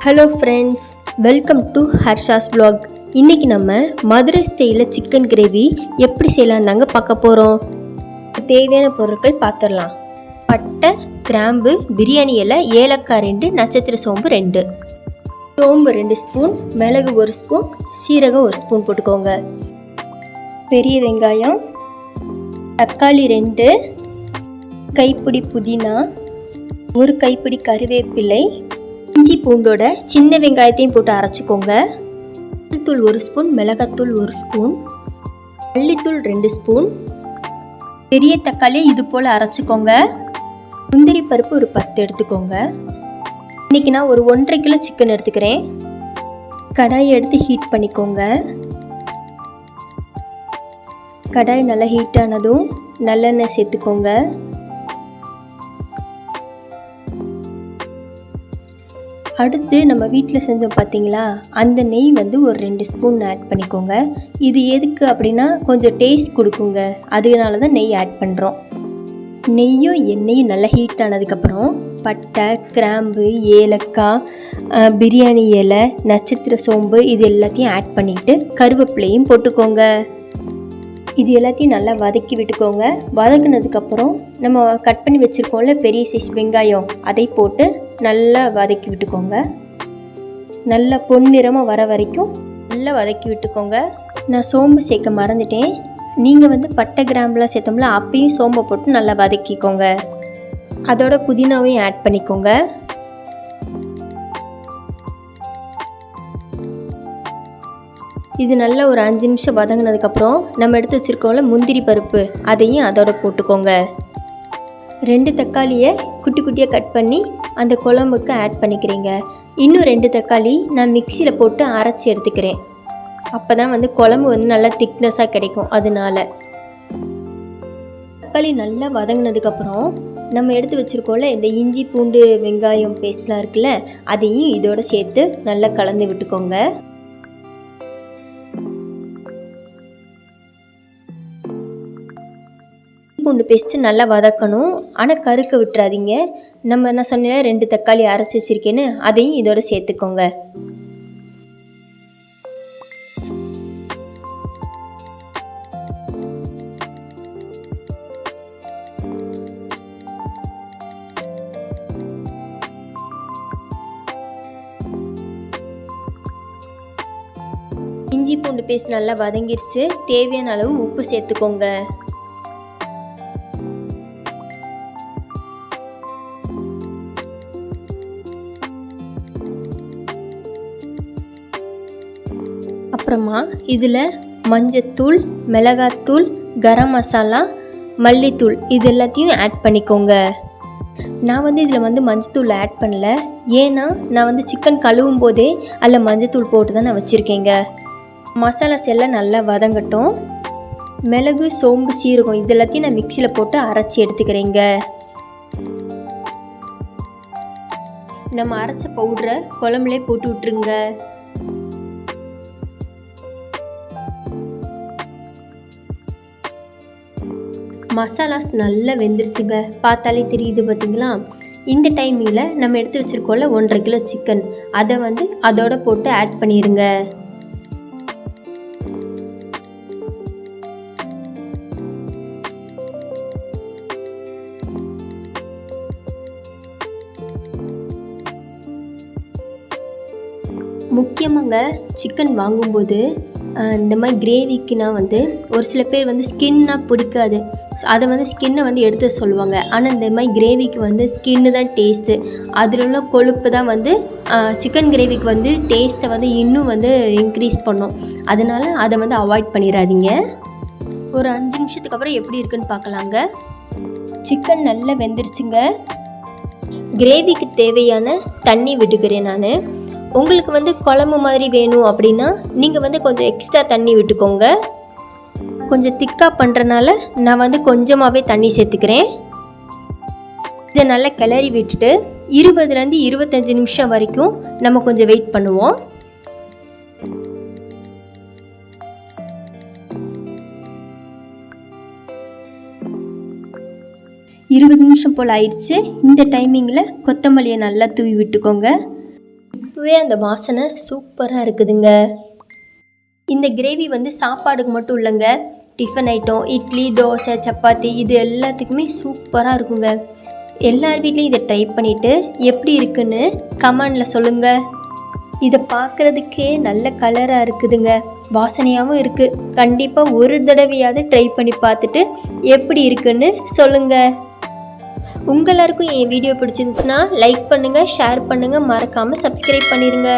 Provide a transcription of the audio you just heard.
Hello friends, welcome to Harsha's vlog. இன்றைக்கி நம்ம மதுரை ஸ்டைலில் சிக்கன் கிரேவி எப்படி செய்யலாம் தாங்க பார்க்க போகிறோம். தேவையான பொருட்கள் பார்த்துடலாம். பட்டை, கிராம்பு, பிரியாணி இலை, ஏலக்காய் 2, நட்சத்திர சோம்பு 2, சோம்பு 2 ஸ்பூன், மிளகு 1 ஸ்பூன், சீரகம் 1 ஸ்பூன் போட்டுக்கோங்க. பெரிய வெங்காயம், தக்காளி 2, கைப்பிடி புதினா, 1 கைப்பிடி கறிவேப்பிலை, இஞ்சி பூண்டோட சின்ன வெங்காயத்தையும் போட்டு அரைச்சிக்கோங்க. தூள் 1 ஸ்பூன், மிளகாத்தூள் 1 ஸ்பூன், மல்லித்தூள் 2 ஸ்பூன், பெரிய தக்காளியை இது போல் அரைச்சிக்கோங்க. முந்திரி பருப்பு ஒரு 10 எடுத்துக்கோங்க. இன்றைக்கி நான் ஒரு 1.5 கிலோ சிக்கன் எடுத்துக்கிறேன். கடாயை எடுத்து ஹீட் பண்ணிக்கோங்க. கடாய் நல்லா ஹீட் ஆனதும் நல்லெண்ணெய் சேர்த்துக்கோங்க. அடுத்து நம்ம வீட்டில் செஞ்சோம் பார்த்தீங்களா, அந்த நெய் ஒரு 2 ஸ்பூன் ஆட் பண்ணிக்கோங்க. இது எதுக்கு அப்படின்னா கொஞ்சம் டேஸ்ட் கொடுக்குங்க, அதனால தான் நெய் ஆட் பண்ணுறோம். நெய்யும் எண்ணெயும் நல்லா ஹீட் ஆனதுக்கப்புறம் பட்டை, கிராம்பு, ஏலக்காய், பிரியாணி இலை, நட்சத்திர சோம்பு இது எல்லாத்தையும் ஆட் பண்ணிவிட்டு கருவேப்பிலையும் போட்டுக்கோங்க. இது எல்லாத்தையும் நல்லா வதக்கி விட்டுக்கோங்க. வதக்குனதுக்கப்புறம் நம்ம கட் பண்ணி வச்சுருக்கோம்ல பெரிய சைஸ் வெங்காயம், அதை போட்டு நல்லா வதக்கி விட்டுக்கோங்க. நல்லா பொன்னிறமாக வர வரைக்கும் நல்லா வதக்கி விட்டுக்கோங்க. நான் சோம்பு சேர்க்க மறந்துட்டேன். நீங்கள் பட்டை கிராம்புலாம் சேர்த்தோம்ல, அப்பயும் சோம்பை போட்டு நல்லா வதக்கிக்கோங்க. அதோட புதினாவையும் ஆட் பண்ணிக்கோங்க. இது நல்லா ஒரு 5 நிமிஷம் வதங்கினதுக்கப்புறம் நம்ம எடுத்து வச்சுருக்கோம்ல முந்திரி பருப்பு, அதையும் அதோட போட்டுக்கோங்க. 2 தக்காளியை குட்டி குட்டியாக கட் பண்ணி அந்த குழம்புக்கு ஆட் பண்ணிக்கிறீங்க. இன்னும் 2 தக்காளி நான் மிக்சியில் போட்டு அரைச்சி எடுத்துக்கிறேன். அப்போ தான் குழம்பு நல்லா திக்னஸாக கிடைக்கும். அதனால தக்காளி நல்லா வதங்கினதுக்கப்புறம் நம்ம எடுத்து வச்சுருக்கோம்ல இந்த இஞ்சி பூண்டு வெங்காயம் பேஸ்ட்லாம் இருக்குல்ல, அதையும் இதோட சேர்த்து நல்லா கலந்து விட்டுக்கோங்க. பூண்டு பேஸ்ட்டு நல்லா வதக்கணும், ஆனால் கருக்க விட்டுறாதீங்க. நான் சொன்னேன் 2 தக்காளி அரைச்சி வச்சுருக்கேன்னு, அதையும் இதோட சேர்த்துக்கோங்க. இஞ்சி பூண்டு பேஸ்ட் நல்லா வதங்கிடுச்சு. தேவையான அளவு உப்பு சேர்த்துக்கோங்க. அப்புறமா இதில் மஞ்சத்தூள், மிளகாத்தூள், கரம் மசாலா, மல்லித்தூள் இது எல்லாத்தையும் ஆட் பண்ணிக்கோங்க. நான் இதில் மஞ்சத்தூள் ஆட் பண்ணல, ஏன்னா நான் சிக்கன் கழுவும் போதே அதில் மஞ்சத்தூள் போட்டு தான் நான் வச்சுருக்கேங்க. மசாலாஸ் எல்லாம் நல்லா வதங்கட்டும். மிளகு, சோம்பு, சீரகம் இது எல்லாத்தையும் நான் மிக்சியில் போட்டு அரைச்சி எடுத்துக்கிறேங்க. நம்ம அரைச்ச பவுடரை குழம்புலே போட்டு விட்டுருங்க. மசாலாஸ் நல்லா வெந்துருச்சுங்க, பார்த்தாலே தெரியுது பார்த்தீங்களா. இந்த டைமில் நம்ம எடுத்து வச்சுருக்கோம்ல 1.5 கிலோ சிக்கன், அதை அதோட போட்டு ஆட் பண்ணிடுங்க. முக்கியமாக சிக்கன் வாங்கும்போது இந்த மாதிரி கிரேவிக்குனா ஒரு சில பேர் ஸ்கின்னா பிடிக்காது. அதை ஸ்கின்னை எடுத்து சொல்லுவாங்க. ஆனால் இந்த மாதிரி கிரேவிக்கு ஸ்கின்னு தான் டேஸ்ட்டு. அதில் உள்ள கொழுப்பு தான் சிக்கன் கிரேவிக்கு டேஸ்ட்டை இன்னும் இன்க்ரீஸ் பண்ணும். அதனால் அதை அவாய்ட் பண்ணிடாதீங்க. ஒரு 5 நிமிஷத்துக்கு அப்புறம் எப்படி இருக்குன்னு பார்க்கலாங்க. சிக்கன் நல்லா வெந்துருச்சுங்க. கிரேவிக்கு தேவையான தண்ணி விட்டுக்கிறேன் நான். உங்களுக்கு குழம்பு மாதிரி வேணும் அப்படின்னா நீங்கள் கொஞ்சம் எக்ஸ்ட்ரா தண்ணி விட்டுக்கோங்க. கொஞ்சம் திக்காக பண்ணுறனால நான் கொஞ்சமாகவே தண்ணி சேர்த்துக்கிறேன். இதை நல்லா கிளறி விட்டுட்டு 20லேருந்து 25 நிமிஷம் வரைக்கும் நம்ம கொஞ்சம் வெயிட் பண்ணுவோம். நிமிஷம் போல் ஆயிடுச்சு. இந்த டைமிங்கில் கொத்தமல்லியை நல்லா தூவி விட்டுக்கோங்க. இப்போவே அந்த வாசனை சூப்பராக இருக்குதுங்க. இந்த கிரேவி வந்து சாப்பாடுக்கு மட்டும் இல்லைங்க, டிஃபன் ஐட்டம், இட்லி, தோசை, சப்பாத்தி இது எல்லாத்துக்குமே சூப்பராக இருக்குங்க. எல்லார் வீட்லேயும் இதை ட்ரை பண்ணிவிட்டு எப்படி இருக்குன்னு கமெண்டில் சொல்லுங்கள். இதை பார்க்குறதுக்கே நல்ல கலராக இருக்குதுங்க, வாசனையாகவும் இருக்குது. கண்டிப்பாக ஒரு தடவையாவது ட்ரை பண்ணி பார்த்துட்டு எப்படி இருக்குன்னு சொல்லுங்கள். உங்கள் எல்லாருக்கும் என் வீடியோ பிடிச்சிருந்துச்சுன்னா லைக் பண்ணுங்கள், ஷேர் பண்ணுங்கள், மறக்காமல் சப்ஸ்கிரைப் பண்ணிடுங்க.